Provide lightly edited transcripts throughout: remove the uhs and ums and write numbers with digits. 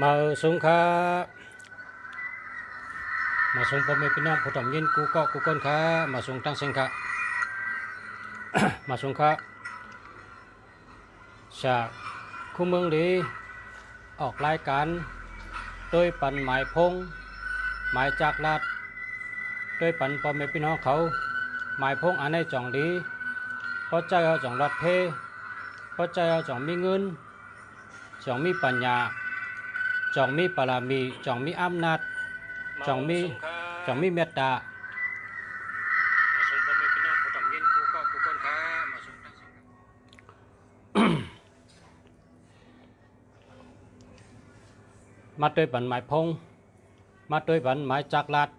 มาสงขามาส่งพ่อแม่พี่น้องผู้ทำยินกูก็กูก้นขามาส่งตั้งเสียงขามาส่งขาจากคู่เมืองดีออกรายการโดยปันหมายพงหมายจากลาดโดยปันพ่อแม่พี่น้องเขาหมายพงอันในจ่องดีเพราะใจเอาจ่องรอดเพเพราะใจเอาจ่องมีเงินจ่องมีปัญญาจ่องมีปรามีจ่องมีอำนาจจ่องมีเมตตามาส่งพ่อแม่พี่น้องผู้ทำยินกูก็กูก้นขามาส่งตั้งเสียงมาโดยปันหมายพงมาโดยปันหมายจากลาด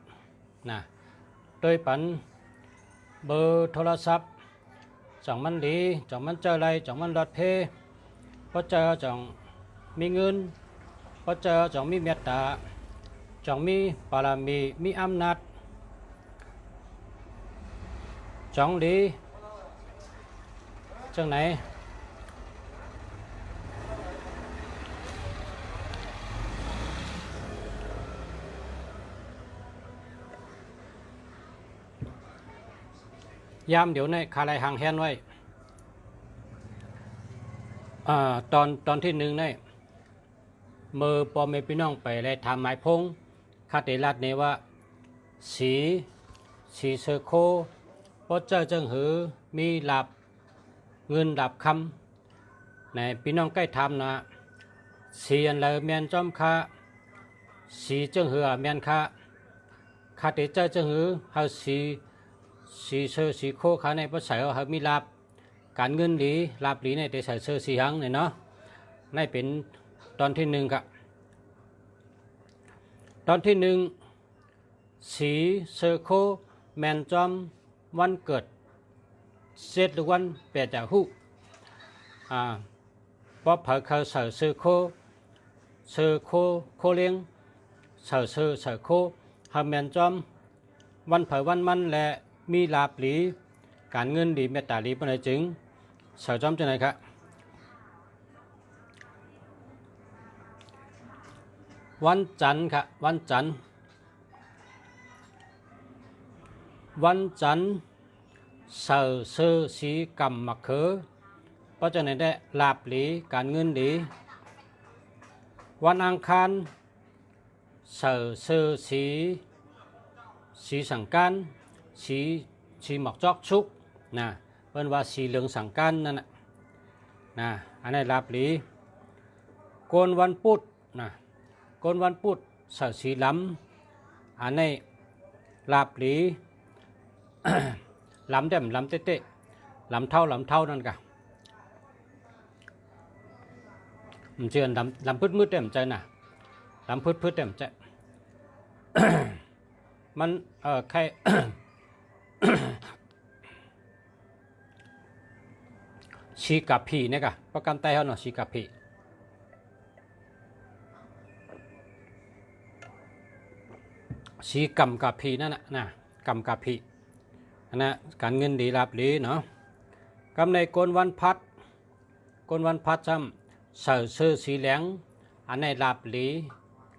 นะโดยปันเบอร์โทรศัพท์จ่องมันดีจ่องมันเจออะไรจ่องมันรอดเพเพราะเจอจ่องมีเงินเพราะเจอจ่องมีเมตตาจ่องมีปรามีมีอำนาจจ่องดีจังไหนยามเดี๋ยวนี้คาไรห่างแหนไว้ตอนที่หนึ่งนี่มือปอเมพี่น้องไปเลยทำหมายพงคาเตลัดเนี่ยว่าสีเซอร์โคเพราะเจ้าจังหือมีหลับเงินหลับคำในพี่น้องใกล้ทำนะสีอันเลยเมียนจอมคาสีจังหือเมียนคาเตเจ้าจังหือเฮาสีเซอร์สีโคขาในภาษาเขามีหลับการเงินหลีหลับหลีในแต่ใส่เซอร์สีหังเนี่ยเนาะในเป็นตอนที่หนึ่งครับตอนที่หนึ่งสีเซอร์โคแมนจอมวันเกิดเซตหรือวันเปียจากหูเพราะเผยเขาเซอร์โคโคเลี้ยงเซอร์โคฮาแมนจอมวันเผยวันมันและมีลาบหลีการเงินดีเมตตาหลีเป็นอะไรจึงเซอร์จอมจะไหนครับวันจันทร์ครับวันจันทร์เสาร์สีกรรมมะเขือเพราะฉะนั้นได้ลาบหลีการเงินดีวันอังคารเสาร์สีสังการสีหมอกจอกชุกนะเป็นว่าสีเหลืองสังการนั่นนะอันนี้ลาบหลีโกนวันพุธนะโกนวันพุธเสาร์สีล้ำอันนี้ลาบหลี ล้ำเต็มล้ำเตะล้ำเท่านั่นกะมันเชื่อล้ำมืดเต็มใจนะล้ำพืดเต็มใจ มันใคร ชีกับผีเนี่ยกะประกันไตเขาเนาะชีกับผีชีกรรมกับผีนั่นนะกรรมกับผีอันนั้นการเงินดีรับดีเนาะกำในกนวันพัดจำเสือสีเหลืองอันในรับดี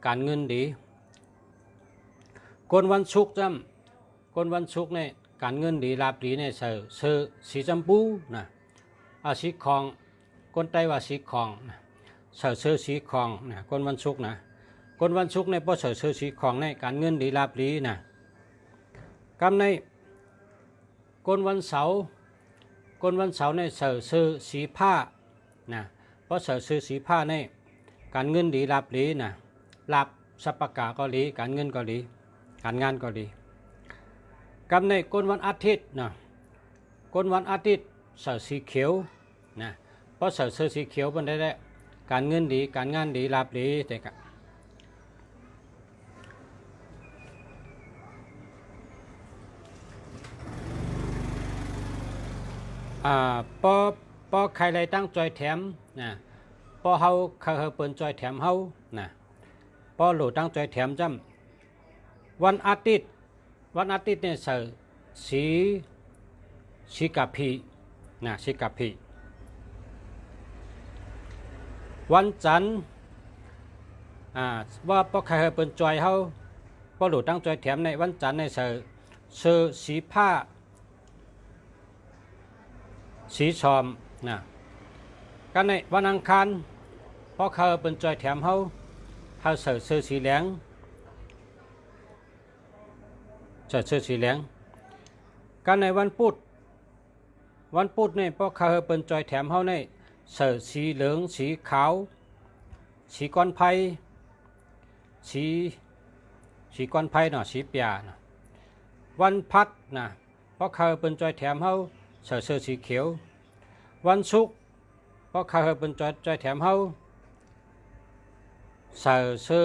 การเงินดีกนวันศุกร์จำกนวันศุกร์ในการเงินดีรับดีในเสือสีจำปูนะสีคองคนไต้ว่าสีคองนะเสือสีคองนะกนวันศุกร์นะกนวันศุกร์ในพอเสือสีคองในการเงินดีรับดีนะกำในกนวันเสาร์ในเสือสีผ้านะเพราะเสือสีผ้าในการเงินดีรับดีนะรับสัพพกาก็ดีการเงินก็ดีการงานก็ดีกำในกนวันอาทิตย์นะกนวันอาทิตย์เสือสีเขียวนะเพราะเสือสีเขียวเป็นได้การเงินดีการงานดีรับดีแต่กะพอใครเลยตั้งจอยแถมนะพอเขาเปิดจอยแถมเขานะพอโหลดตั้งจอยแถมจำวันอาทิตย์เนี่ยเสือสีกับผีนะสีกับผีวันจันทร์ ว่าปอกใครเปิ้นจอยเฮาปอหลูตั้งจอยแถมในวันจันทร์ในเสือสีผ้าสีชอมนะกันในวันอังคารปอกใครเปิ้นจอยแถมเฮาเสือสีเหลืองเสือสีเหลืองกันในวันพุธในปอกใครเปิ้นจอยแถมเฮาในเสือสีเหลืองสีขาวสีก้อนไผ่สีก้อนไผ่เนาะสีเปียเนาะวันพัดนะเพราะเขาเป็นจอยแถมเฮาเสื้อสีเขียววันศุกร์เพราะเขาเป็นจอยแถมเฮาเสื้อ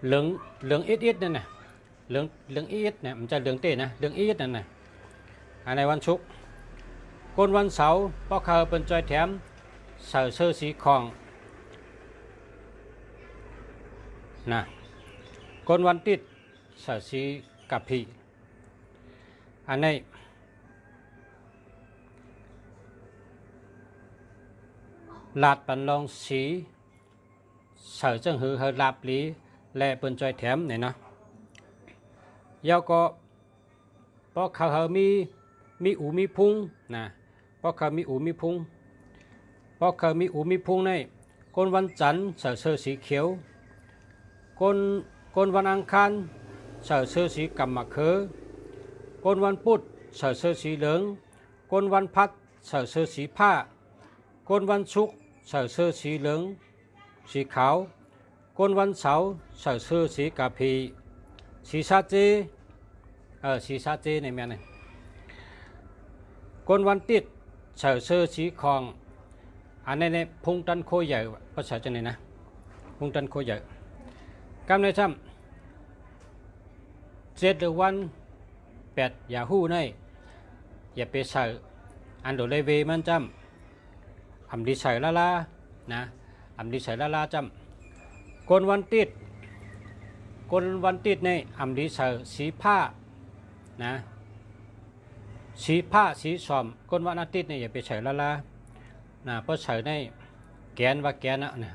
เหลืองอิดนั่นน่ะเหลืองอิดเนี่ยมันจะเหลืองเต้นะเหลืองอิดนั่นน่ะในวันศุกร์คนวันเสาร์เพราะเขาเป็นจอยแถมเสื้อสีคองนะคนวันติดเสื้อสีกะพีอันนี้ลาดปันลองสีเสื้อจังหือเฮลาบลีและเป็นจอยแถมเนี่ยนะยาวก็เพราะเขามีอูมีพุงนะเพราะเขามีอูมีพุงในคนวันจันทร์เสื้อสีเขียวคนวันอังคารเสื้อสีกำมะเขือคนวันพุธเสื้อสีเหลืองคนวันพัดเสื้อสีผ้าคนวันศุกร์เสื้อสีเหลืองสีขาวคนวันเสาร์เสื้อสีกะพีสีซาเจสีซาเจในแม่นี่คนวันติดเสื้อสีคองอันนี้เนี่ยพุงตันโคใหญ่ภาษาจังไหนนะพุงตันโคใหญ่กำในซ้ำ7 วัน8 Yahoo ในอย่าไปใส่อันโดเลเวมันจำอำดีใส่ละนะอำดีใส่ละจำคนวันติดในอำดีใส่สีผ้านะสีผ้าสีสอมคนวันอาทิตย์เนี่ยอย่าไปใส่ละนะเพราะใส่ในแกนว่าแกนนะ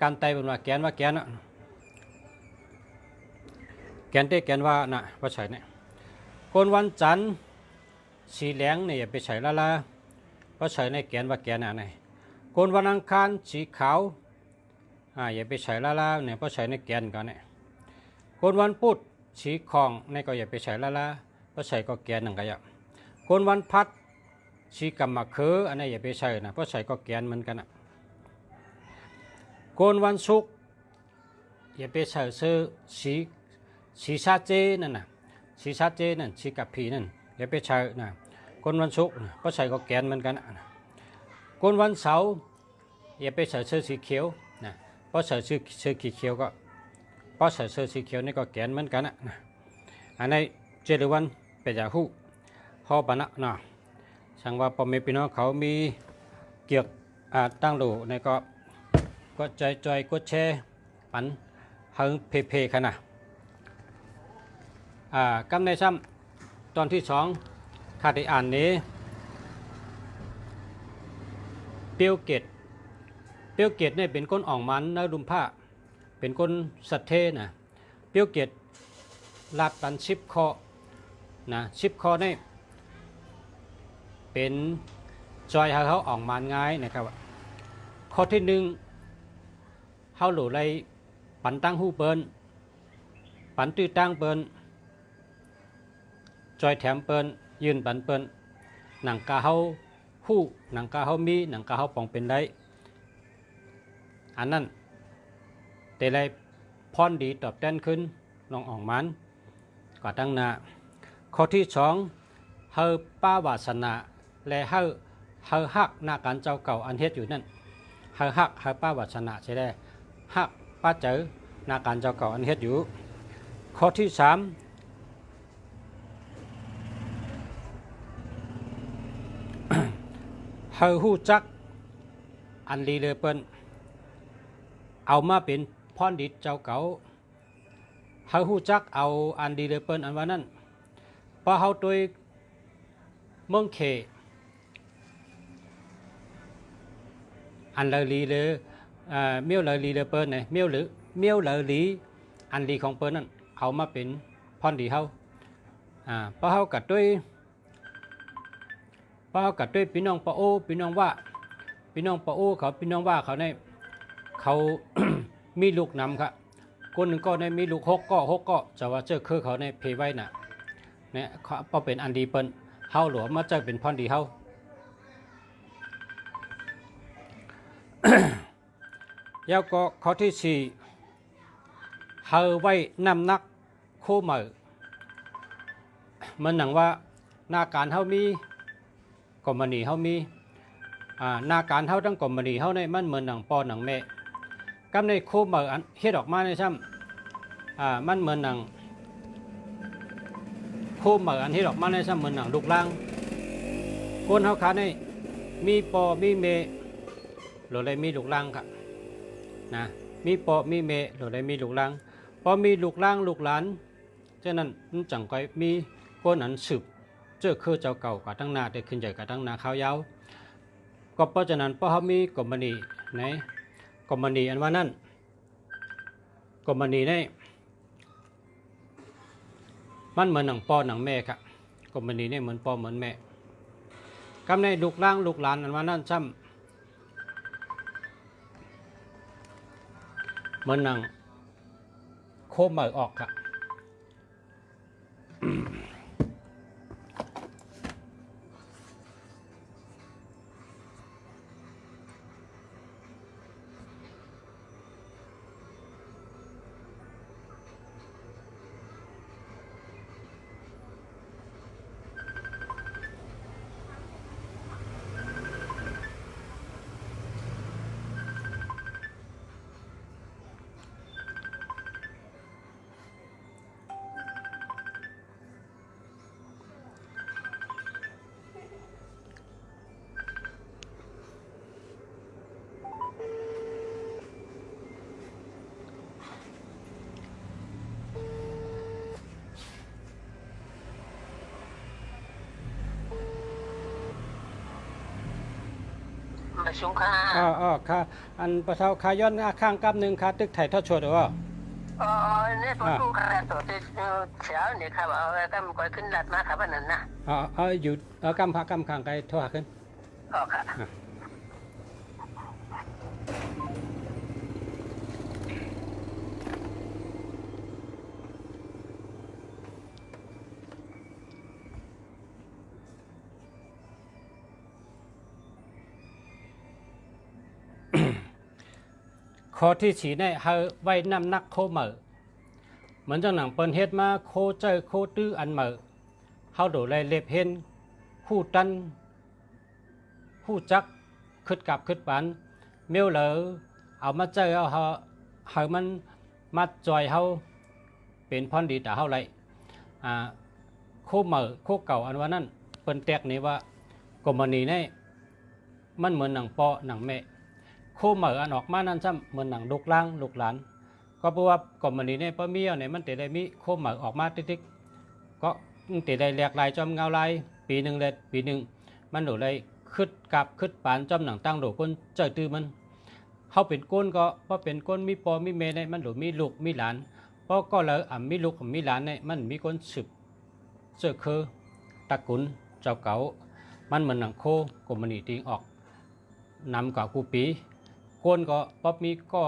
การไตเป็นว่าแกนว่าแกนแกนเต้แกนว่านะเพราะใส่เนี่ยคนวันจันทร์สีแหลงเนี่ยอย่าไปใส่ละเพราะใส่ในแกนว่าแกนอะไรคนวันอังคารสีขาวอย่าไปใส่ละเนี่ยเพราะใส่ในแกนก่อนเนี่ยคนวันพุธสีคองเนี่ยก็อย่าไปใส่ละเพราะใส่ก็แกนหนึ่งก็อย่าคนวันพัดสีกำมะเขืออันนี้อย่าไปใส่นะเพราะใส่ก็แกนเหมือนกันโกนวันศุกร์อย่าไปใส่เสื้อสีซาเจนั่นนะสีซาเจนั่นสีกะพีนั่นอย่าไปใส่นะโกนวันศุกร์เพราะใส่ก็แกนเหมือนกันโกนวันเสาร์อย่าไปใส่เสื้อสีเขียวนะเพราะใส่เสื้อสีเขียวก็เพราะใส่เสื้อสีเขียวนี่ก็แกนเหมือนกันนะอันนี้7 วัน8 Yahooพอปะนะสังว่าพ่อแม่พี่น้องเขามีเกี่ยวตั้งโหลในก็ใจกดแชร์ปันเฮงเพขนาดกำในซ้ำตอนที่2ขาดได้อ่านนี้เปียวเกตเนี่ยเป็นคนอ่องมันนะดุมผ้าเป็นคนสัตเทนะเปียวเกตลาดตัน10 ข้อนะ10 ข้อนี่เป็นจอยเขาออกมาง่ายนะครับข้อที่1เขาหลุดเลยปันตั้งหูเปิ้นปันตื้อตั้งเปิ้นจอยแถมเปิ้นยืนปันเปิ้นหนังกาเขาหู้หนังกาเขามีหนังกาเขาปองเป็นได้อันนั้นแต่ไรพรดีตอบแทนขึ้นลองออกมันก็ตั้งหน้าข้อที่2เฮาป้าวาสนาและเฮาฮักหน้าการเจ้าเก่าอันเฮ็ดอยู่นั่นเฮาฮักเฮาป้าวาสนาใช่ได้ฮักป้าเจอหน้าการเจ้าเก่าอันเฮ็ดอยู่ข้อที่3เฮาฮู้จักอันลีเลยเปิ้นเอามาเป็นพรดิตเจ้าเก่าเฮาฮู้จักเอาอันดีเลยเปิ้นอันว่านั้นพอเฮาตัวเมืองเข อันเลอลีหรือเมียวเลอลีเลอเปิ้นเนี่ยเมียวเลอลีอันลีของเปิ้นนั่นเอามาเป็นพรดีเฮาเพราะเฮากัดด้วยพี่น้องปะโอพี่น้องว่าพี่น้องปะโอเขาพี่น้องว่าเขาในเขา มีลูกนำครับคนหนึ่งก็ในมีลูกหกก็จะว่าเจอคือเขาในเพไว้น่ะเนี่ยเขาพอเป็นอันดีเปิ้นเฮาหลวมาเจอเป็นพรดีเฮา แล้วก็ข้อที่สี่เฮาไว้นำนักโคเหมอมันหนังว่าหน้าการเฮามีกอมณีเฮามีหน้าการเฮาทั้งกอมณีเฮาในมันเหมือนหนังปอหนังแม่กำในโคเหมออันเฮ็ดออกมาในซ้ำมันเหมือนหนังโคเหมออันเฮ็ดออกมาในซ้ำเหมือนหนังลูกล่างคนเฮาขาในมีปอมีเมหรืออะไรมีลูกล่างครับนะมีปอมีเมหรืออะไรมีลูกล่างพอมีลูกล่างลูกหลานฉะนั้นจังก้อยมีคนอันสืบเจอคือเจ้าเก่ากับตั้งนาได้ขึ้นใหญ่กับตั้งนาข้าวยาวก็เพราะฉะนั้นพอเขามีกมณีในกมณีอันว่านั่นกมณีในมันเหมือนหนังปอหนังแม่ครับกมณีเนี่ยเหมือนปอเหมือนแม่กำในลูกล่างลูกหลานอันว่านั่นซ้ำเหมือนหนังโคมเหมอออกครับประชุมค่ะค่ะอันประเทาคาย้อนข้างกับหนึ่งค่ะตึกไทยทอดชดหรือว่าเนี่ยประชุมค่ะตัวที่เช้าเนี่ยครับเอาก็มันก็ขึ้นรัดมาครับวันนั้นนะอยู่กำพักกำข้างไกลโทรหาขึ้นค่ะข้อที่สี่เนี่ยเฮาไว้นำนักโคเหมอเหมือนจังหนังเปิ้นเฮ็ดมาโคเจอโคตื้ออันเหมอเฮาโดเลยเล็บเห็นคู่ตันคู่จักคึดกับคึดปันเมียวเหลอเอามาเจอเอาเฮามันมาจอยเฮาเป็นพรดีแต่เฮาไรโคเหมอโคเก่าอันว่านั้นเปิ้นแตกนี่ว่ากมณีเนี่ยมันเหมือนหนังปอหนังแม่โคเหมออันออกมานั่นซ้ำเหมือนหนังลูกล่างลูกหลานก็เพราะว่ากรมณีเนี่ยพอมีเนี่ยมันแต่ได้มีโคเหมอออกมาติ๊กๆก็แต่ได้แหลกลายจอมเงาลายปีหนึ่งเลยปีหนึ่งมันหนูเลยคึดกับคึดปานจอมหนังตั้งหนูคนเจอตื้อมันเขาเป็นก้นก็เพราะเป็นก้นมีปอมีเมเนี่ยมันหนูมีลูกมีหลานเพราะก็เลยมีลูกมีหลานเนี่ยมันมีคนสืบเจอคือตระกูลเจ้าเก่ามันเหมือนหนังโคกรมณีติงออกนำกับกูปีคนก็ป๊อมีก็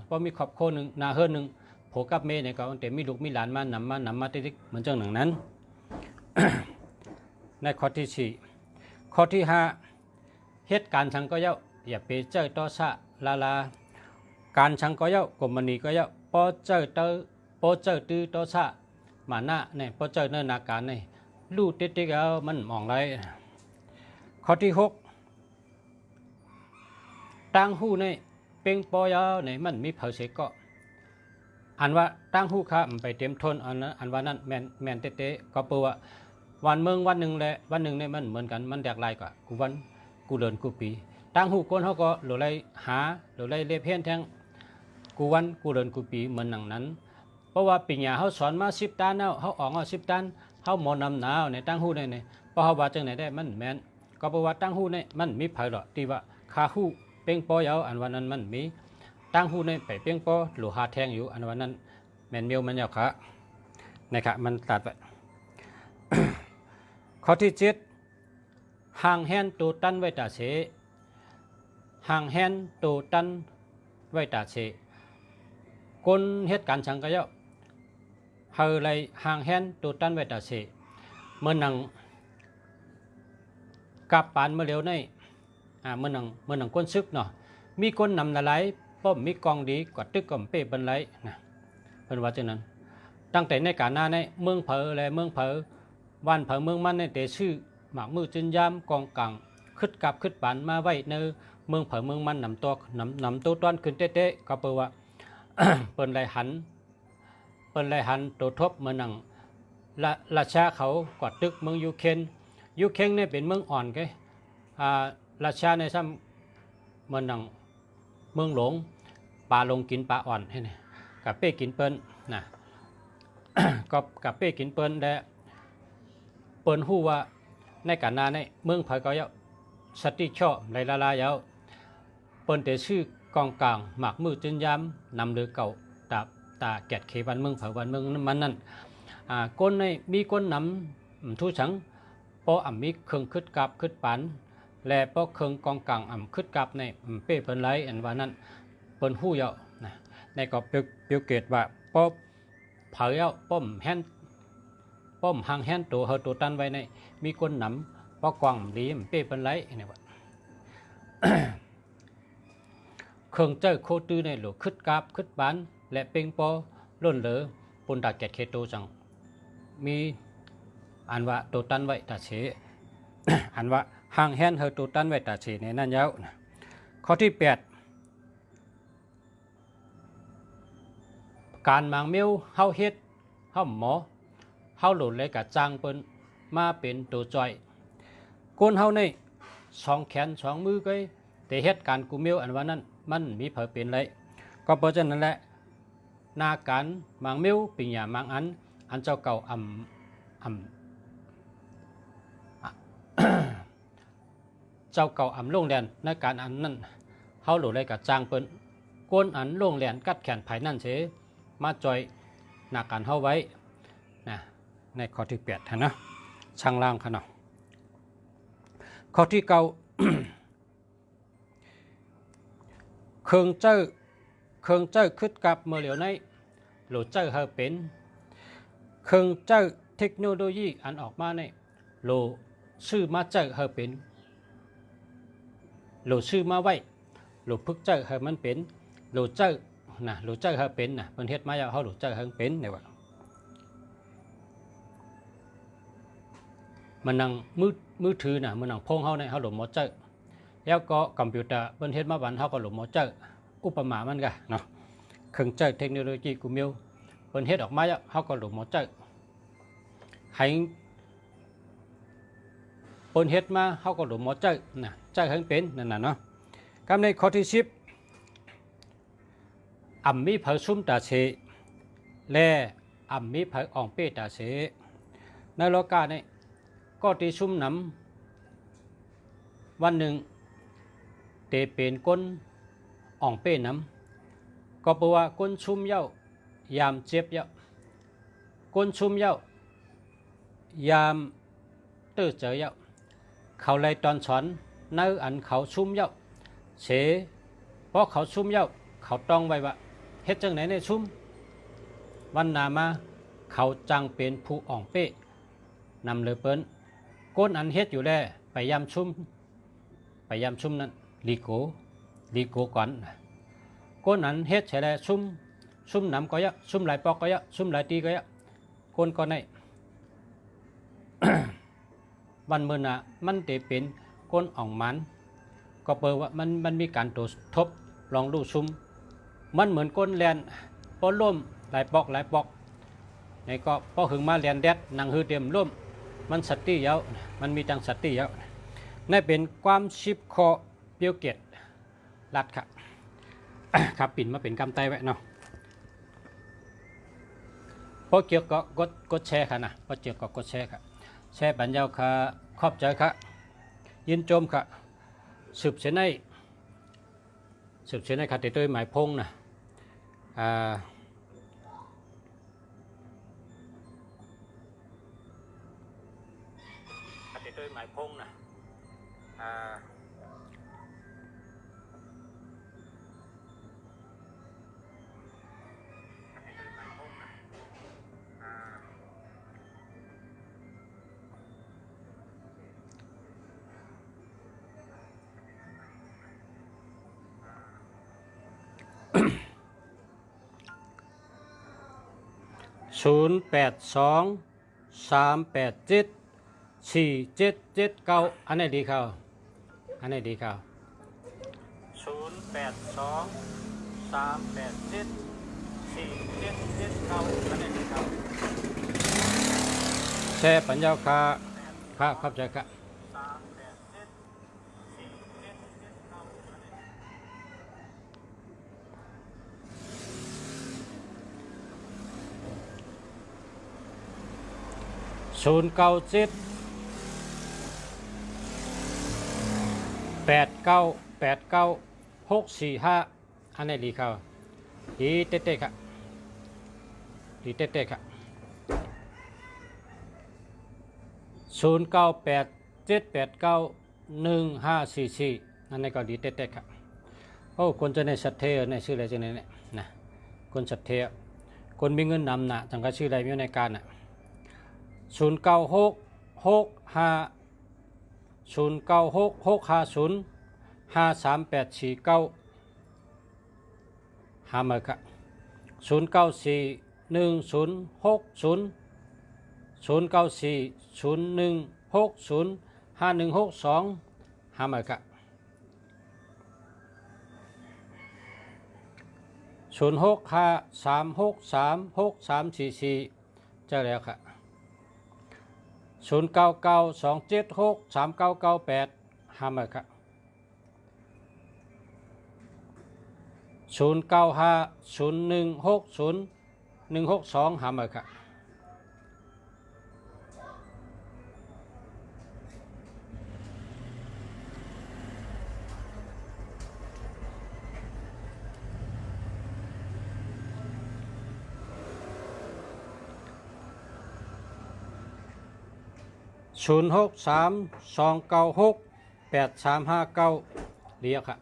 ป๊อมีครอบครัวหนึ่งนาเฮือนหนึ่งโผกับเมย์เนี่ยก็แต่มีลูกมีหลานมานำมาติ๊กเหมือนเจ้าหนังนั้น ในข้อที่สี่ข้อที่ห้าเหตุการณ์ชังก็เย้าอย่าไปเจอต่อซะลาการชังก็เย้ากรมณีก็เย้าพอเจอตื้อต่อซะมาหน้าเนี่ยพอเจอเนื้อนาการเนี่ยลู่ติ๊กเอามันมองไรข้อที่หกตั้งหูในเป่งปอยาวในมันมีเผาเสกก็อันว่าตั้งหูข้ามันไปเต็มทนอันว่านั้นแมนเตะก็เปว่าวันเมืองวันหนึ่งเลยวันหนึ่งเนี่ยมันเหมือนกันมันแดกลายกว่ากูวันกูเดินกูปีตั้งหูคนเขาก็หรือไรหาหรือไรเล็บเพี้ยนแทงกูวันกูเดินกูปีเหมือนหนังนั้นเพราะว่าปีหน้าเขาสอนมา10 ด้านแล้วเขาออกมา10 ด้านเขาหมอนำหนาวในตั้งหูในเพราะเขาว่าจังไหนได้มันแมนก็เพราะว่าตั้งหูในมันมีเผาหรอที่ว่าคาหู เป้งปอยเอาอันวันนั้นมันมีตั้งหูในไปเป้งปอหลูหาแทงอยู่อันวันนั้นแมนเมียวมันยาวขานะครับมันตัดไป ข้อที่7ห่างแฮนตูตันไว้ตาเสห่างแฮนตูตันไว้ตาเสคนเหตุการณ์ชังก็เยอะเฮาเลยห่างแฮนตูตันไว้ตาเสเมื่อนังกับปานเมื่อเร็วในเมื่อนังก้นซึกเนาะมีคนนำละไหลป้อมมีกองดีกว่าตึกก่อมเป้บันไลนะเป็นว่าเช่นนั้นตั้งแต่ในการหน้าในเมืองเผอและเมืองเผอวันเผอเมืองมันในแต่ชื่อหมากมือจึนยามกองกังขึ้นกับขึ้นปานมาไว้ในเมืองเผอเมืองมันนำตัวต้อนขึ้นเตะก็เปว่า เปิ้นไรหันตัวทบเมืองนังราชาเขากอดตึกเมืองยูเครนเนี่ยเป็นเมืองอ่อนไงราชาในซ้ำเมืองนังเมืองหลงปลาลงกินปลาอ่อนให้เนี่ยกับเป้กินเปิ้นนะ ก็กับเป้กินเปิ้นและเปิ้นฮู้ว่าในการนาในเมืองเผยก็เยาสติช่อในละลายเยาเปิ้นแต่ชื่อกองกลางหมากมือจึนยามนำเรือเก่าตาแกดเขวันเมืองเผยวันเมืองมันนั่นก้นในมีก้นนำทุชังปออ่ำมีเครื่องคึดกับคึดปันและปอเครื่องกองกลางอ่ำคึดกับในเป้เปิ้นไรอันว่านั้นเปิ้นฮู้เยานะในก็เปียวเกตว่าปอเผยเยาป้อมห่างแฮนตัวเฮาตัวตันไว้ในมีคนนำปอกวางดีมเป้เปิ้นไรเนี่ยว่า เครื่องเจ้าโคตื้อในหลวคึดกาบคึดบานและเป่งปอล้นเหลือปนตาแกดเคโตจังมีอันว่าตัวตันไว้ตาเฉ อันว่าห่างแฮนเฮาตัวตันไว้ตาเฉในนั่นยาวข้อที่8การมางเมียวเฮาเฮ็ดเฮาหมอเฮาหลุดเลยกับจางเปิ้นมาเป็นตัวจ่อยก้นเฮาใน2แขน2มือก็แต่เหตุการณ์กูเมียวอันว่านั้นมันมีเผยเป็นไรก็เพราะฉะนั้นแหละนาการมางเมียวปิญญามางอันเจ้าเก่าเจ้าเก่าลงแดนในการอันนั้นเฮาหลุดเลยกับจางเปิ้นก้นอันลงแดนกัดแขนภายนั่นเฉมาจ่อยนาการเฮาไว้นะในข้อที่8นะช่างล่างขนาดข้อที่9 เครื่องเจ้าขึ้นกับเมื่อเหลียวในโหลดเจ้าเฮาเป็นเครื่องเจ้าเทคโนโลยีอันออกมาในโหลชื่อมาเจ้าเฮาเป็นโหลชื่อมาไว้โหลพึกเจ้าเฮามันเป็นโหลเจ้าเฮาเป็นนะประเทศมาเอาเฮาโหลเจ้าเฮาเป็นเนี่ยว่ามันนั่งมือถือนะมันนั่งพงเฮาในเฮาหลมหมอเจ้าแล้วก็คอมพิวเตอร์เปิ้นเฮ็ดมาบันเฮาก็หลมหมอเจ้าอุปมามันก็เนาะเครื่องเจ้าเทคโนโลยีกูเมียวเปิ้นเฮ็ดออกมาแล้วเฮาก็หลมหมอเจ้าให้เปิ้นเฮ็ดมาเฮาก็หลมหมอเจ้านะเจ้าเฮาเป็นนั่นน่ะเนาะกำในข้อที่10มีเผยซุ่มตาเสและมีเผยอ่องเป้ตาเสในโลกาเนี่ยก็ตีซุ่มน้ำวันหนึ่งเตเป็นก้นอ่องเป้น้ำก็แปลว่าก้นซุ่มเย้ายามเจ็บเย้าก้นซุ่มเย้ายามเตื้อเจอเย้าเขาเลยตอนสอนในอันเขาซุ่มเย้าเสเพราะเขาซุ่มเย้าเขาต้องไว้ว่าเฮ็ดจังไหนในซุ่มวันนามาเขาจังเป็นผู้อ่องเป้นำเลยเปิ้นก้นอันเฮ็ดอยู่แล้วไปยำชุ่มนั้นลีโกก่อนก้นอันเฮ็ดใช่แล้วชุ่มน้ำก็ยะชุ่มหลายปอกก็ยะชุ่มหลายตีก็ยะก้นก็ใน วันเมื่อน่ะมันเตเป็นก้นอ่องมันก็เปิดว่ามันมีการตัวทบลองดูชุ่มมันเหมือนก้นแลนพอล่มหลายปอกนี่ก็พอหึงมาแลนแดดนังฮือเต็มล่มมันสติเยอะมันมีจังสติเยอะนี่เป็นความชิบคอเปียวเกตรัดครับ ครับปิ่นมาเป็นกำไตไว้เนาะพอเกี่ยวกับกดแชร์ค่ะนะพอเกี่ยวกับกดแชร์ค่ะแชร์บัญญัติค่ะขอบใจค่ะยินโจมค่ะสืบเสนใน สืบเชื้อในคติด้วยหมายพงนะคติด้วยหมายพงนะ082 387 4779อันไหนดีครับอันไหนดีครับ082 387 4779อันไหนดีครับแช่ปัญญาครับใจครับ097 8989 645อันไหนดีครับดีเต๊ะๆครับดีเต๊ะๆครับ0987891544อันนี้ก็ดีเต๊ะๆครับโอ้คนจะในสัตเทในชื่ออะไรจังเนี่ยนะคนสัตเทคนมีเงินนำนะจังก็ชื่ออะไรมีในการน่ะ096650 หามาครับ094160 หามาครับ065 363 6344เจ้าแล้วครับ0992763998 หามาครับ0950160162 หามาครับ063 296 8359เรียกครับ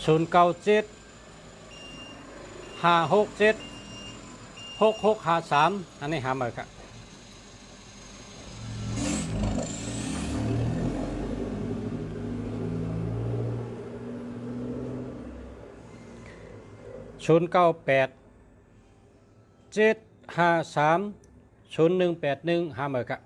097 567 6653อันนี้หามาครับ098 753 0181หามาครับ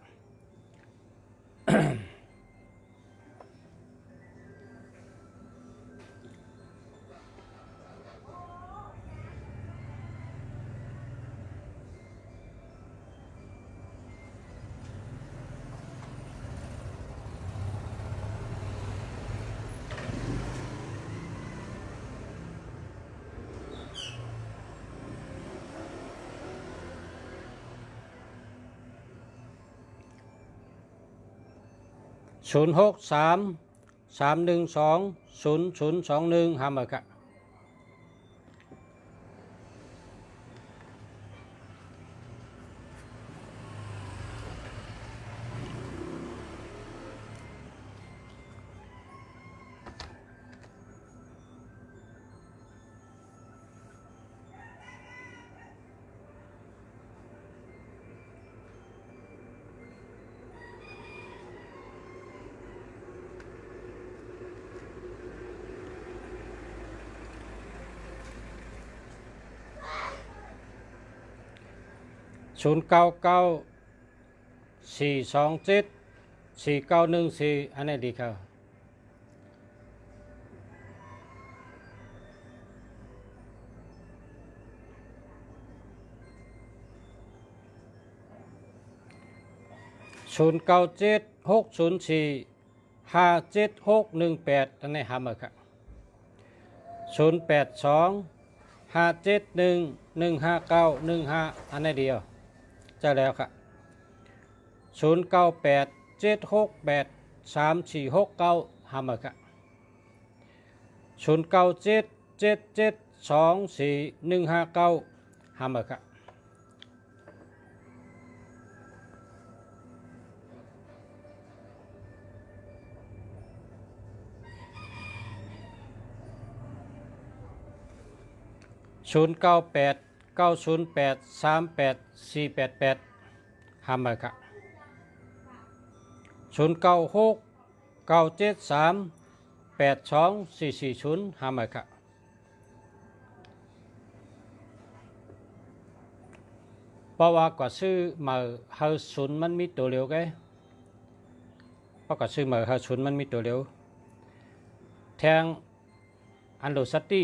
063 312 0021หามาครับ099 427 4914อันนี้ดีครับ097 604 57 618อันนี้หามาครับ082 571 15915อันนี้เดียวจะแล้วครับ098 768 0977469หาเมกะ0977724159หาเมกะ0989083848หาเมกะ0969738240หาเมกะเพราะว่ากว่าซื้อมาเฮาศูนย์มันมีตัวเร็วไงเพราะกว่าซื้อมาเฮาศูนย์มันมีตัวเร็วแทงอันโลสติ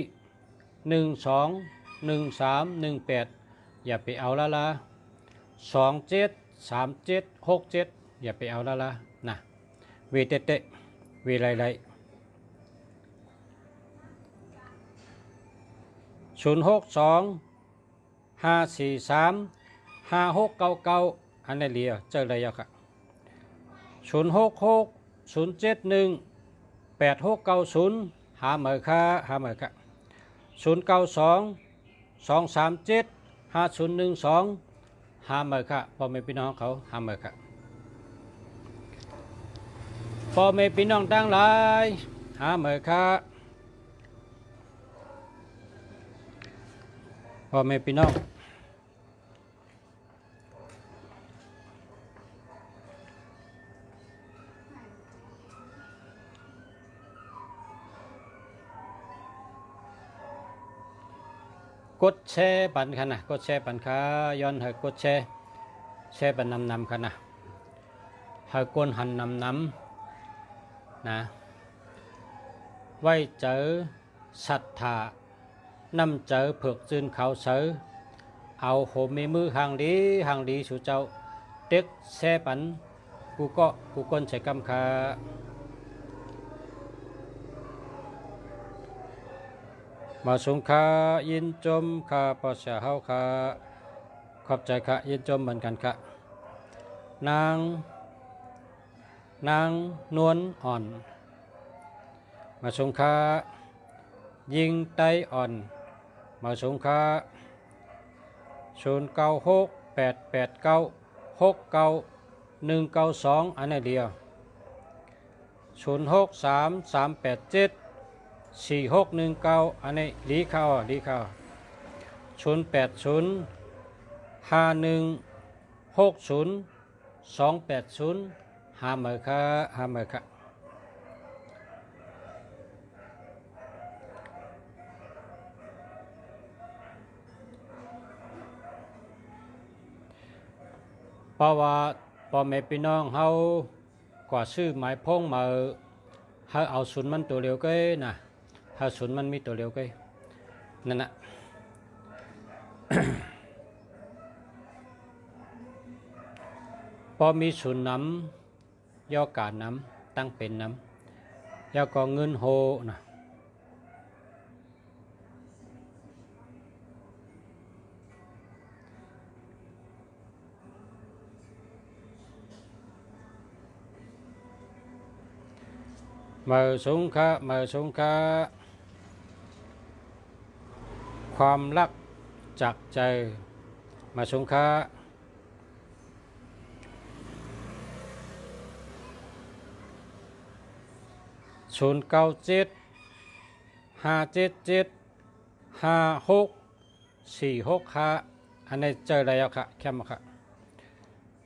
121318อย่าไปเอาละ273767อย่าไปเอาละนะเวเตเตเวไร0625435699อันนี้เลียเจออะไรอ่ะครับ0660718690หาเมอค่าหาเมอค่า0922375012หาเมอค่าพ่อแม่พี่น้องเขาหาเมอค่าพ่อแม่พี่น้องทั้งหลายหาเมอค่าพ่อแม่พี่น้องกดแชร์ปันค่ะนะกดแชร์ปันค่ะย้อนให้กดแชร์ปันนำค่ะนะให้กวนหันนำนะไว้เจอศรัทธานำเจอเผือกจืนเขาเสือเอาโหมีมือห่างดีสู่เจ้าเด็กแชร์ปันกูก้นใช้กำค่ะมาสงค่ะยินจมค่ะปอชาเฮาค่ะขอบใจค่ะยินจมเหมือนกันค่ะนางนวลอ่อนมาสงค่ะยิงไตอ่อนมาสงค่ะ096889699192อันนี้เดียว0633874619อันนี้ดีเข้า0805160280หาเมอค่ะหาเมอค่ะเพราะว่าพ่อแม่พี่น้องเฮากว่าซื้อหมายพงมาเฮาเอาศูนย์มันตัวเร็วก็นะเฮาศูนย์มันมีตัวเร็วก็นั่นนะ พอมีศูนย์น้ำย่อการน้ำตั้งเป็นน้ำย่อก็เงินโฮนะเมื่อสงค่ะความรักจากใจมาสงค่ะ0975775646อันนี้เจออะไรอ่ะค่ะแค่มาค่ะ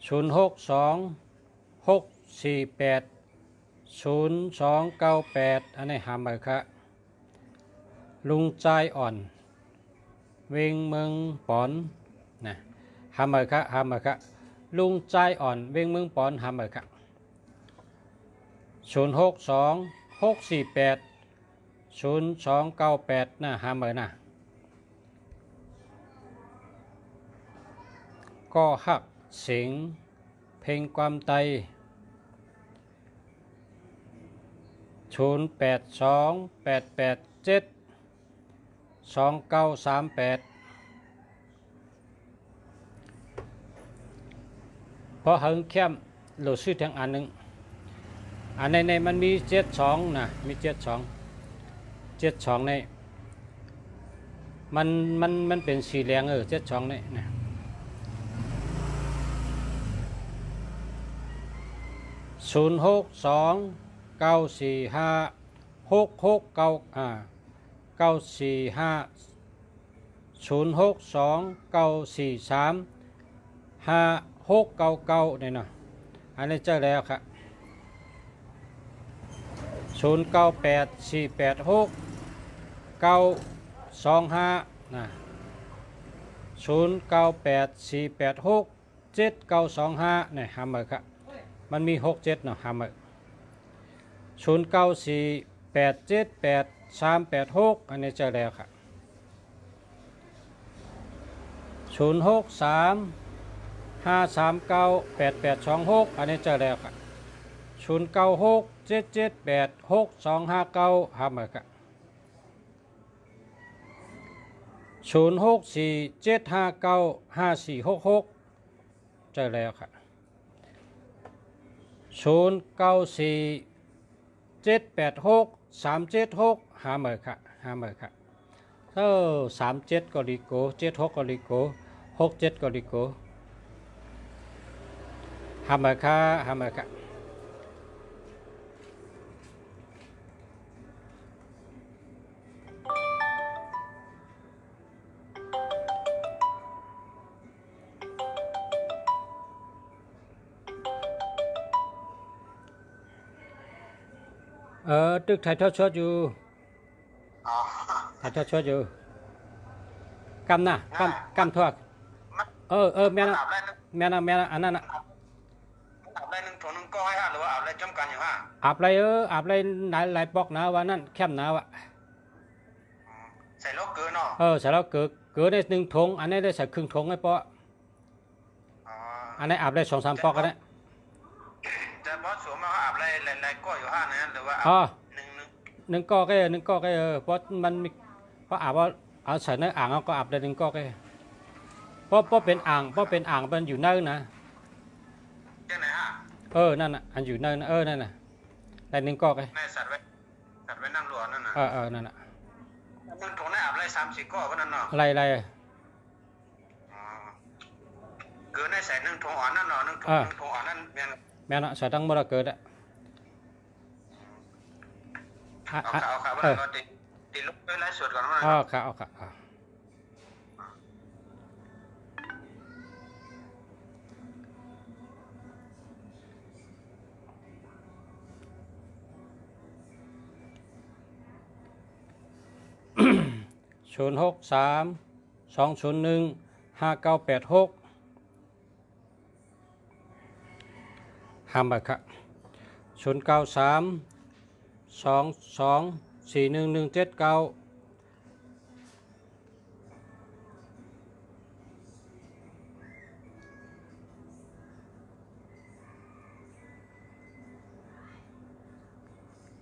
0626480298อันนี้หามาค่ะลุงใจอ่อนเวงเมืองปอนนะหามาค่ะลุงใจอ่อนเวงเมืองปอนหามาค่ะ0626480298นะหามานะก็หักเสียงเพลงความไต0828872938เพราะหึงเข้มหลุดชื่อทางอันหนึ่ง ในมันมี72นะมี72ในมันเป็นสีเหลือง72นี่นะ092494569435699นี่เนาะอันนี้เจอแล้วครับ098486 925นะ098486 7925นี่หามือครับมันมี67เนาะหามือ0948788386อันนี้เจอแล้วครับ063 539 8826อันนี้เจอแล้วครับ0967786259หามือครับ0647595466เจอแล้วครับ0947863776หามือครับ37ก็ลิโก76ก็ลิโก67ก็ลิโกหามือครับตึกถ่ายทอดสดอยู่ถ่ายทอดสดอยู่กำนะกำทั่วแม่นะอันนั้นนะอาบไรหนึ่งถุงหนึ่งก้อยฮะหรือว่าอาบไรจำกันอยู่ฮะอาบไรอาบไรหลายปอกนะว่านั่นแคมนะวะใส่โลกเกินเนาะใส่แล้วเกิดได้1 ถุงอันนี้ได้ใส่ครึ่งถุงไอ้ปออันนี้อาบได้2-3 ปอกกันนะแต่บอสสวมมาอาบไรหลายก้อยอยู่ฮะนะหรือว่าหนึ่งก้อเพราะมันเพราะอาบว่าเอาใส่ในอ่างก็อาบได้1 ก้อเพราะเป็นอ่างมันอยู่เนิ่นนะเจ้าไหนฮะนั่นน่ะอันอยู่เนิ่นนั่นน่ะได้1 ก้อในสัตว์ไว้นั่งหลวนั่นน่ะนั่นน่ะมันถุงได้อาบไร3-4 ก้อก็นั่นเนาะอะไรเกินได้ใส่1 ถุงอ่อนนั่นเนาะ1 ถุงอ่อนนั่นแม่น่ะใส่ตั้งบ่ละเกิดอ่ะเอาครับเราติดลบไปไล่สดก่อนนะครับเอาครับ063-201-5986ห้ามบัตรครับ093-22-41179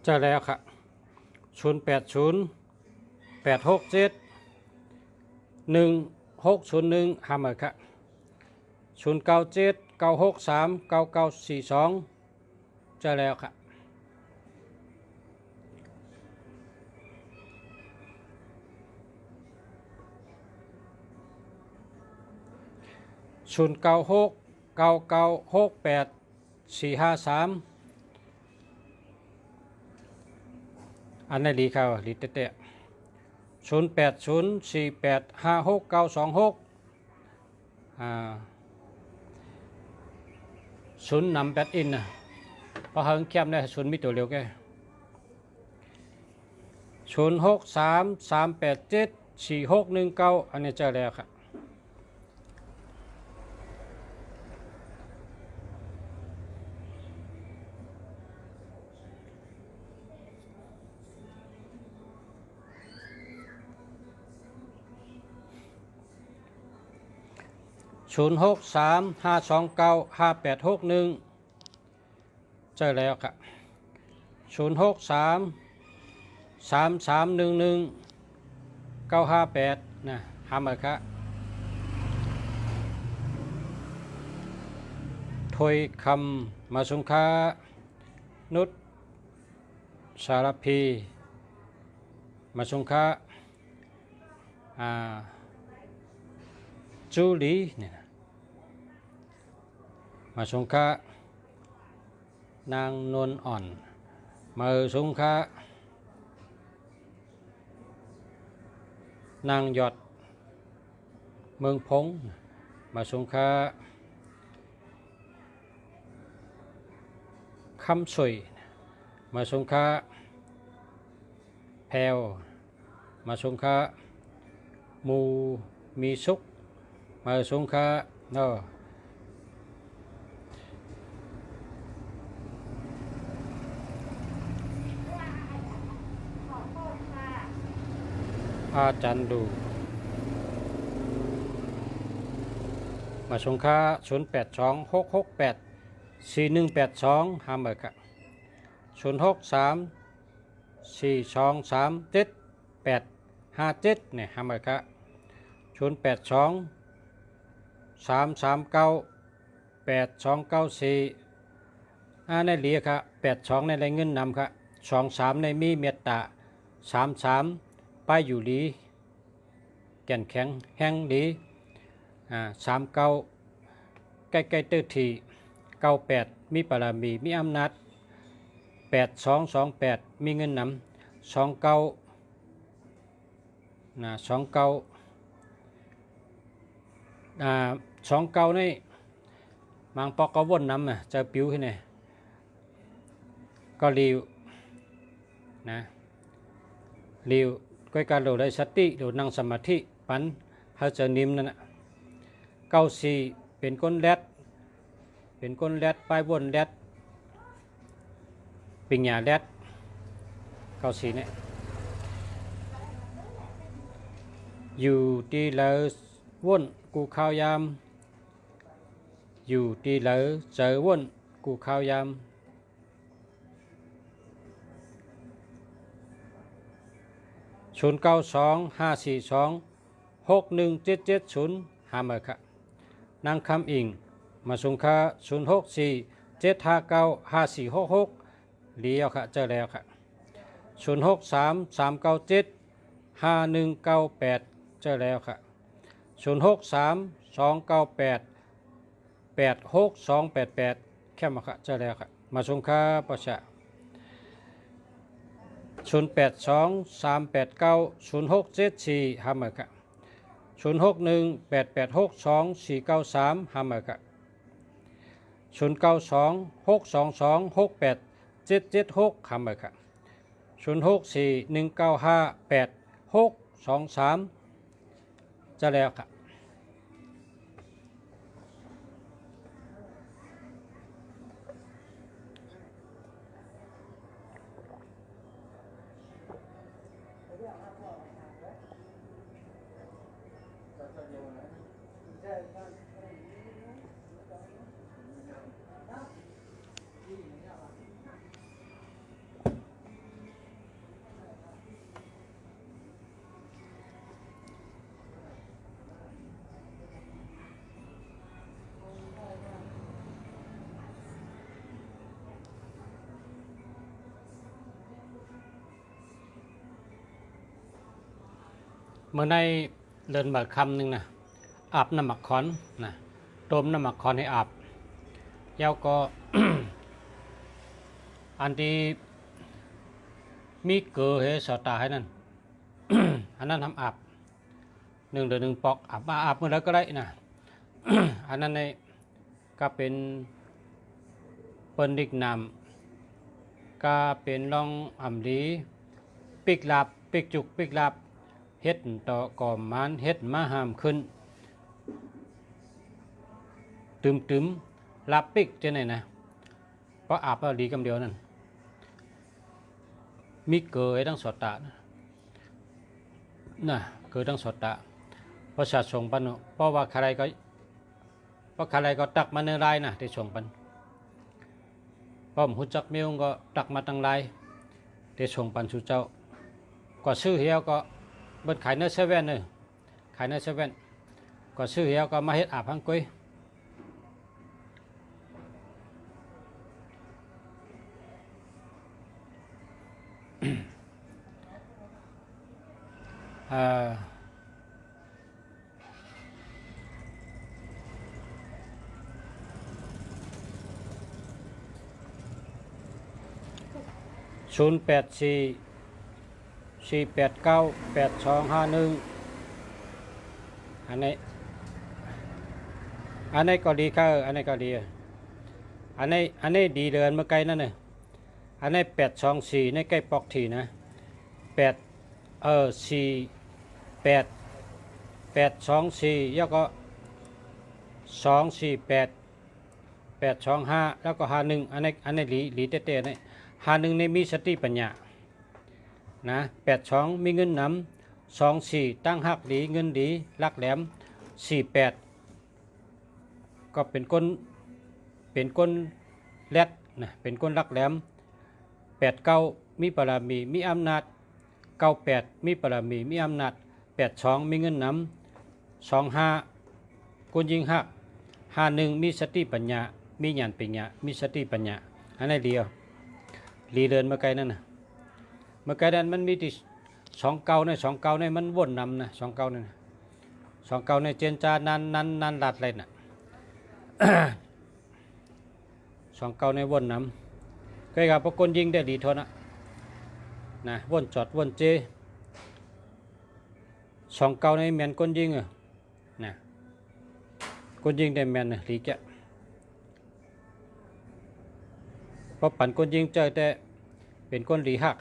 เจอแล้วครับ080-867-1601ห้ามบัตรครับ097-963-9942เจอแล้วครับ096-9968-453อันนี้ดีครับดีเตะ080-4856-926ศูนย์นำ8อินนะพอเฮิงเข้มได้ศูนย์มีตัวเร็วแก่063-387-4619อันนี้เจอแล้วครับ063-529-5861เจอแล้วครับ063-3311-958นะหามาครับถอยคำมาสุงคานุช สารพีมาสงค้าจูลีเนี่ยมาสงค้านางนวลอ่อนมาสงค้านางหยอดเมืองพงมาสงค้าคำสวยมาสงค้าแพวมาสงค้ามูมีสุกมาสงค้าอาจารย์ดูมาสงค้า0826684182หาเมกะ0634237857เนี่ยหาเมกะ0823398294ในเหลียค่ะ82ในไรเงินนำค่ะ23ในมีเมตตา33ป้ายอยู่ดีแก่นแข็งแห้งดี39ใกล้ๆเตอร์ที98มีปรามีมีอำนาจ8228มีเงินนำ2929นี่มังปอกก็วนนำจะปิ้วขึ้นเนี่ยก็ริวนะริวก็การโดดได้สติโดดนั่งสมาธิปันเขาจะนิ่มนั่นนะ94เป็นก้นแรดปลายวนแรดปิงหยาแรด94เนี่ยอยู่ที่เหลือวนกูข้าวยามอยู่ที่เหลือเจอวนกูข้าวยาม0925426170หาเมค่ะนางคำอิงมาสงค้า0647595466เลี้ยวค่ะเจอแล้วค่ะ0633975198เจอแล้วค่ะ0632988288แค่มาค่ะเจอแล้วค่ะมาสงค้าประชา0823890674หาเมกะ0618862493หาเมกะ092622687776หาเมกะ0641958623จะแล้วค่ะเมื่อในเดินบัดคำหนึ่งนะอาบน้ำหมักคอนนะต้มน้ำหมักคอนให้อาบยาวก็ อันที่มีเกลือให้สอตาให้นั่น อันนั้นทำอาบ1 เดือน 1ปอกอาบเมื่อไรก็ได้นะ อันนั้นในก็เป็นเปิ้นดิกนำก็เป็นลองอ่ำดีปิกลาบปิกจุกปิกลาบเฮ็ดต่อก่อมานเฮ็ดมาหามขึ้นตึมลาบปิกจะไหนนะเพราะอาบแล้วดีกำเดียวนั่นมีเกยทั้งสอดตาน่ะเกยทั้งสอดตาเพราะชาติส่งปันเพราะว่าใครก็ตักมาในรายนะที่ส่งปันเพราะหุ่นจักเมียวก็ตักมาตั้งรายที่ส่งปันสู่เจ้าก็ซื้อเหี้ยวก็เบิ้ลขายเนื้อเซเว่นเลยขายเนื้อเซเว่นก็ซื้อเหี้ยวก็มาเฮ็ดอาบฮังกุ้ย 084 489 8251อันนี้ก็ดีค่ะอันนี้ก็ดีอันนี้ดีเดินเมื่อไกลนั่นน่ะอันนี้824ในใกล้ปอกทีนะ824แล้วก็248 825แล้วก็51อันนี้หลีเต้ๆนี่51นี่มีสติปัญญานะ82มีเงินนำ24ตั้งหักดีเงินดีรักแหลม48ก็เป็นก้นแรดนะเป็นก้นรักแหลม89มีบารมีมีอำนาจ98มีบารมีมีอำนาจ82มีเงินนำ25ก้นยิงหัก51มีสติปัญญามีญาณปัญญามีสติปัญญาอันนี้เดียวลีเดินมาไกลนั่นนะมาไกลนั้นมันมีที่29ในมันวนนำนะ29นี่นะ29ในเจนจานันลัดเลยน่ะ 29ในวนนำใกล้กับพวกคนยิงได้ดีทนนะวนจอดวนเจ29ในแมนคนยิงนะคนยิงได้แมนหลีแกเพราะปั่นคนยิงเจอแต่เป็นคนหลีหัก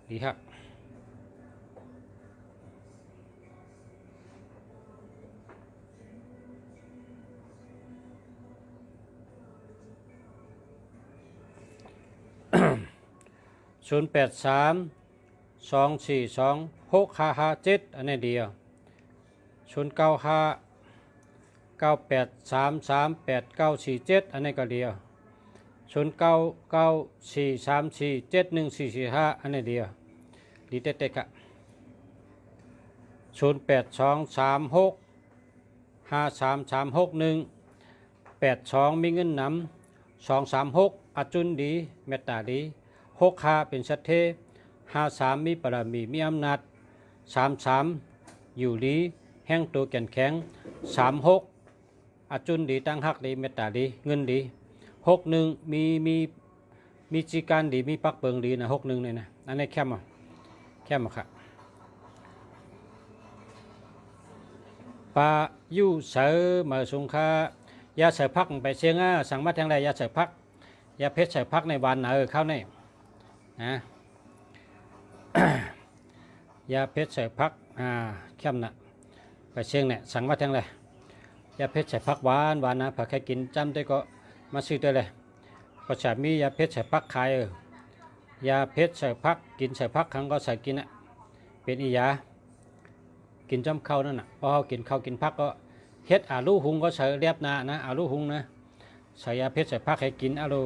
หลีหัก083 242 6557อันนี้เดียว095 98338947อันนี้ก็เดียว0994347144อันนี้เดียวดีเต็กอะ0823653361 82มีเงินนำ236อาจุนดีเมตตาดี65เป็นสัตเท53มีปรามีมีอำนาจ33อยู่ดีแห้งตัวแก่นแข็ง36อาจุนดีตั้งหักดีเมตตาดีเงินดี61มีจีการดีมีปักเปิงดีนะ61เนี่ยนะอันนี้แคมค่ะปายู่เสือมาสงค่ายาเสือพักไปเชียงสั่งมาทางใดยาเสือพักยาเพชรเสือพักในวันเข้าในนะ ยาเพชรเสือพักเข้มนะไปเชียงเนี่ยสั่งมาทางใดยาเพชรเสือพักหวานนะผักใครกินจำได้ก็มาซื้อได้เลยก็จะมียาเพชรเสือพักขายยาเพชรเสือพักกินเสือพักครั้งก็ใส่กินเป็นอียากินจำเข้านั่นพอเขากินข้าวกินพักก็เฮ็ดอาลูหุงก็ใส่เรียบนะอาลูหุงนะใส่ยาเพชรเสือพักให้กินอาลู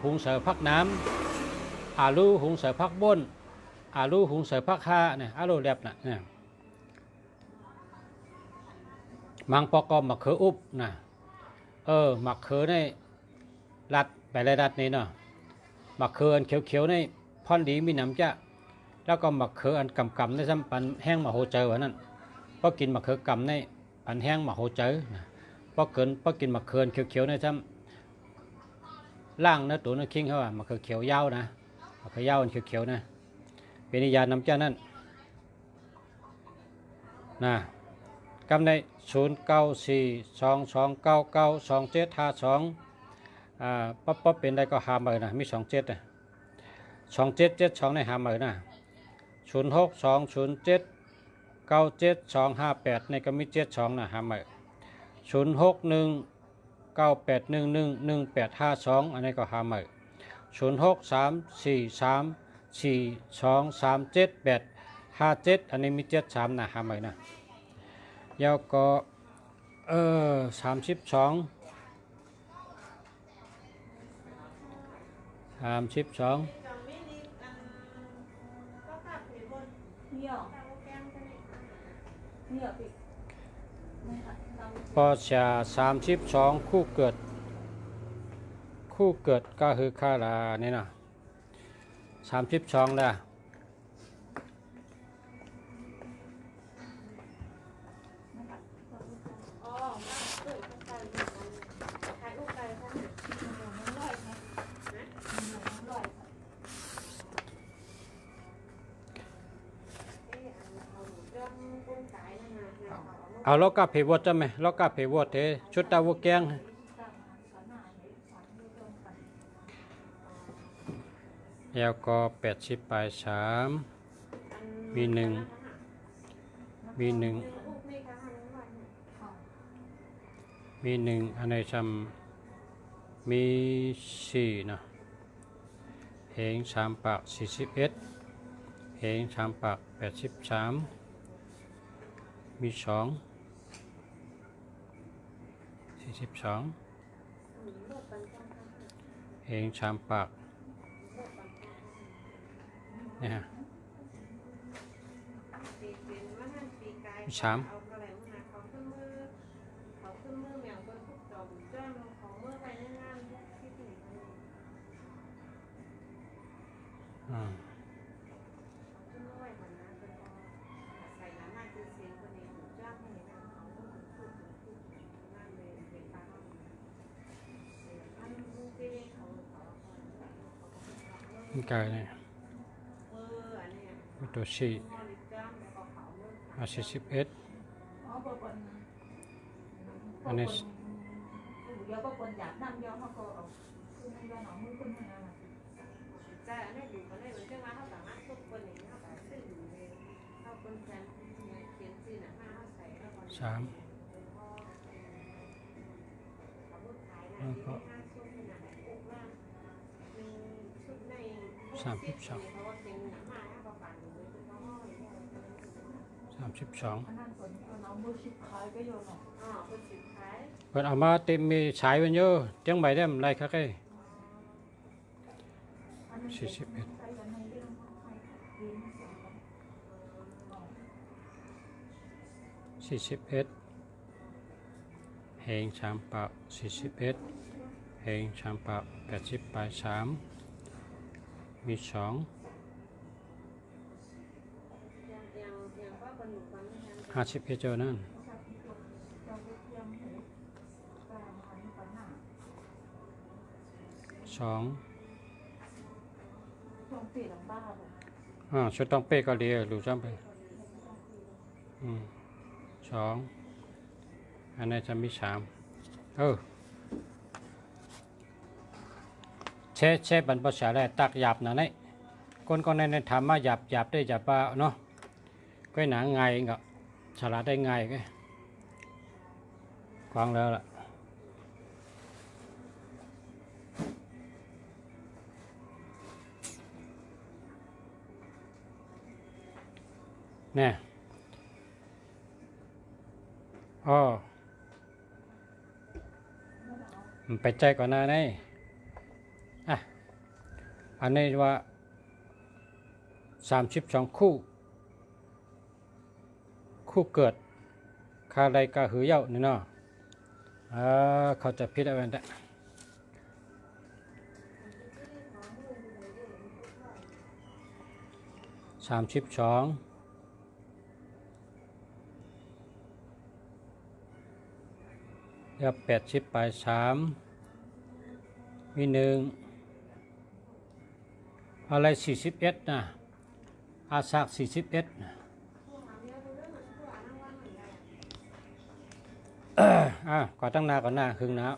หุงเสือพักน้ำอาลูหุงเสือพักบนอาลูหุงเสือพักห้าเนี่ยอาลูเรียบนะเนี่ยมังปอกมะเขืออุบนะมะเขือในรัดไปเลยรัดนี่เนาะมะเขืออันเขียวๆในพอนดีมีน้ำจ้ะแล้วก็มะเขืออันกำในซ้ำปันแห้งมะโหเจอวะนั่นพอกินมะเขือกำในปันแห้งมะโหเจอนะพอกินมะเขือเขียวๆในซ้ำล่างนะตัวนึกคิงเขาว่ามะเขือเขียวยาวนะมะเขือยาวอันเขียวๆนะเป็นนิยาน้ำจ้ะนั่นนะกำใน0942299272ป๊อเป็นได้ก็หามือนะมี27นะ2772ในหามือนะ06207972258ในก็มี72นะหามือ06198111852อันนี้ก็หามือ0634342375857อันนี้มี73นะหามือนะยาวก็32ปอชา32คู่เกิดก็คือคาราเนี่ยนะ 32แล้วเอาล็อกกับเพวดจะไหมล็อกกับเพวดเทชุดตาวแกงแล้วก็80ปลาย3มี1มี1มี1อันไหนจำมี4นะเหง3ปาก41เหง3ปาก83มี2 42เหง3ปากเนี่ยฮะมี3นี่กายเนี่ยตัว441อันนี้เดี๋ยวก็คนอยากนั่งเดียวเขาก็เอาขึ้นให้ย้อนเอามือขึ้นให้นะใช่อันนี้อยู่คนนี้เหมือนกันว่าเขาสามารถทุกคนอย่างนี้เขาแบบซื้ออยู่ในเขาคนแทนเขียนซื้อหนังมาเขาใส่แล้วก็3แล้วก็32เปิดเอามาเต็มมีฉายมันเยอะเตียงใบได้มันไรครับไอ้41เหง3ปาก41เหง3ปาก80ปลาย3มี2 51เจ้านั่นชุดต้องเป๊ะก็ดีรู้จำไป2อันนี้จะมี3เชบรรพชาได้ตักหยาบนะนี่คนในทำมาหยาบได้หยาบเนาะก็หนังไงก็ฉลาดได้ไงก็ฟังแล้วล่ะเนี่ยมันไปใจก่อนหน้านี่อันนี้ว่า32คู่เกิดคาใดกาหือเย้านี่เนาะเขาจะพิจารณา32แล้ว80ปลาย3มี1อะไร41นะอาซาก41นะก่อนตั้งหน้าก่อนหน้าครึ่งนะ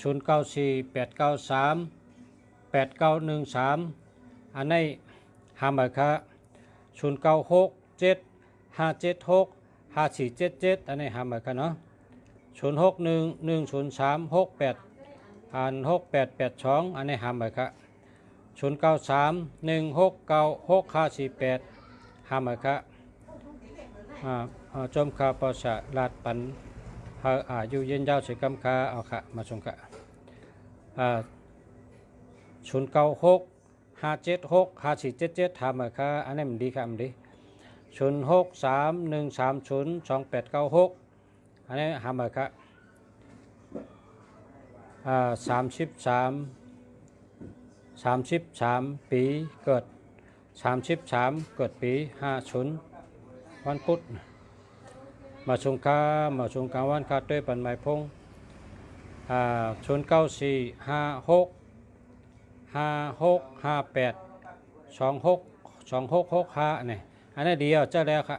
0948938913อันนี้หาหมายค่ะ09675765765477อันนี้หาหมายค่ะเนาะ061103686882อันนี้หาหมายค่ะ0931696548หาหมายค่ะจมข่าวประสาลาดปันอายุยืนยาวเสียกำคาเอาค่ะมาชมค่ะ0965765477ทำมาค่ะอันนี้มันดีค่ะมันดี0631302896อันนี้ทำมาค่ะ33 33ปีเกิด33เกิดปี50วันพุธมาชงกาวันคาด้วยปันไม้พง09456556582665เนี่ยอันนี้เดียวเจ้าแล้วค่ะ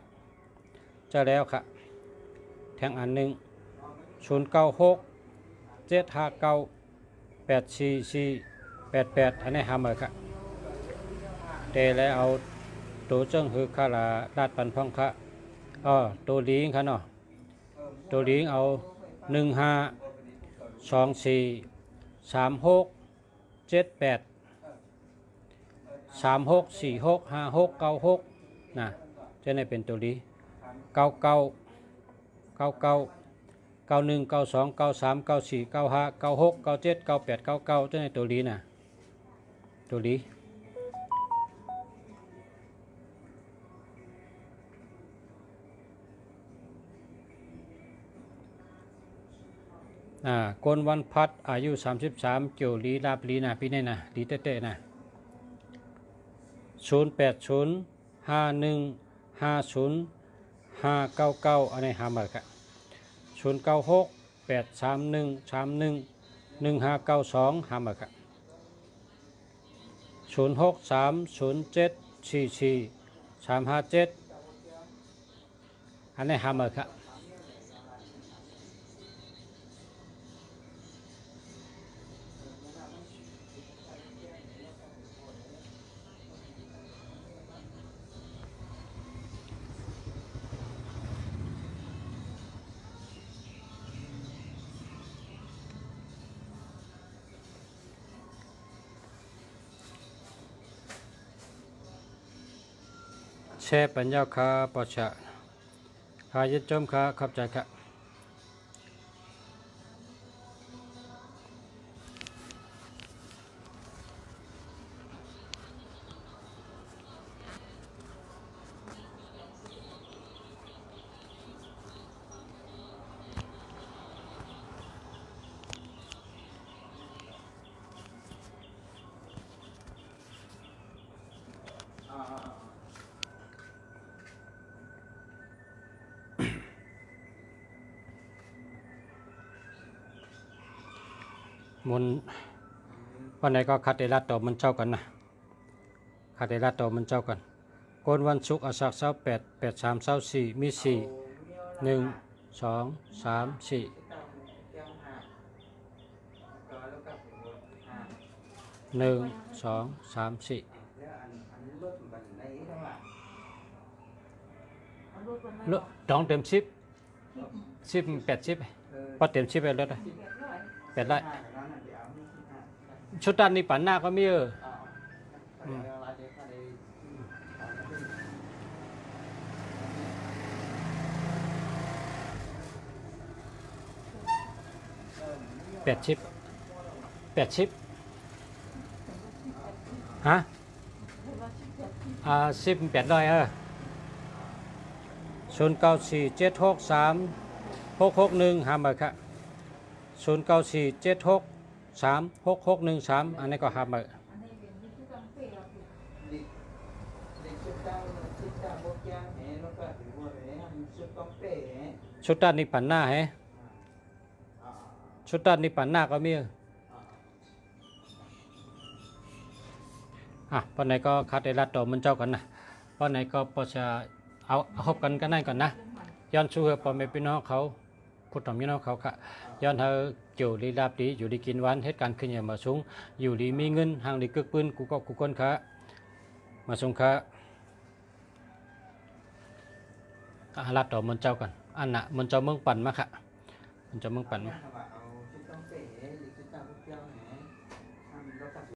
แทงอันหนึ่ง0967598488อันนี้หาเหมือนค่ะเตะแล้วเอาตัวเจ้งคือข้าละลาดปันพ่องค่ะตัวลิงค่ะเนาะตัวลิงเอา15243678364656นะจะได้เป็นตัวลี99919293949596979899จะได้ตัวลีนะตัวลีกนวันพัดอายุ33เกี่ยวลีลาบลีนะพี่นี่นะลีเต้ๆนะ0805150599อันนี้หามาครับ096831311592หามาครับ0630744357อันนี้หามาครับแช่ปัญญาคาปชะคายึดจมคาขับใจค่ะมุนวันไหนก็คัดเดรัตต่อมันเจ้ากันนะคัดเดรัตต่อมันเจ้ากันโกนวันศุกร์อาสัก288324มี4 1 2 3 4 1 2 3 4ลดดองเต็ม10 80พอเต็ม10ไปลดได้8ได้ชุดด้านนี้ปันหน้าก็มี80ฮะ18ได้0947636661หามาค่ะ0947636613อันนี้ก็หามาชุดด้านนี้ปันหน้าให้ชุดด้านนี้ปันหน้าก็มีปันไหนก็คัดได้รัดต่อมันเจ้ากันนะปันไหนก็พอจะเอาพบกันนั่นก่อนนะย้อนช่วยพ่อแม่พี่น้องเขาพูดต่อพี่น้องเขาค่ะย้อนเธออยู่ดีลาบดีอยู่ดีกินหวานเหตุการณ์ขึ้นอย่างมาสูงอยู่ดีมีเงินห่างดีกึกปืนกูก็กูคนค่ะมาสูงค่ะรัดต่อมันเจ้ากันอันน่ะมันเจ้าเมืองปั่นมาค่ะมันเจ้าเมืองปั่นมา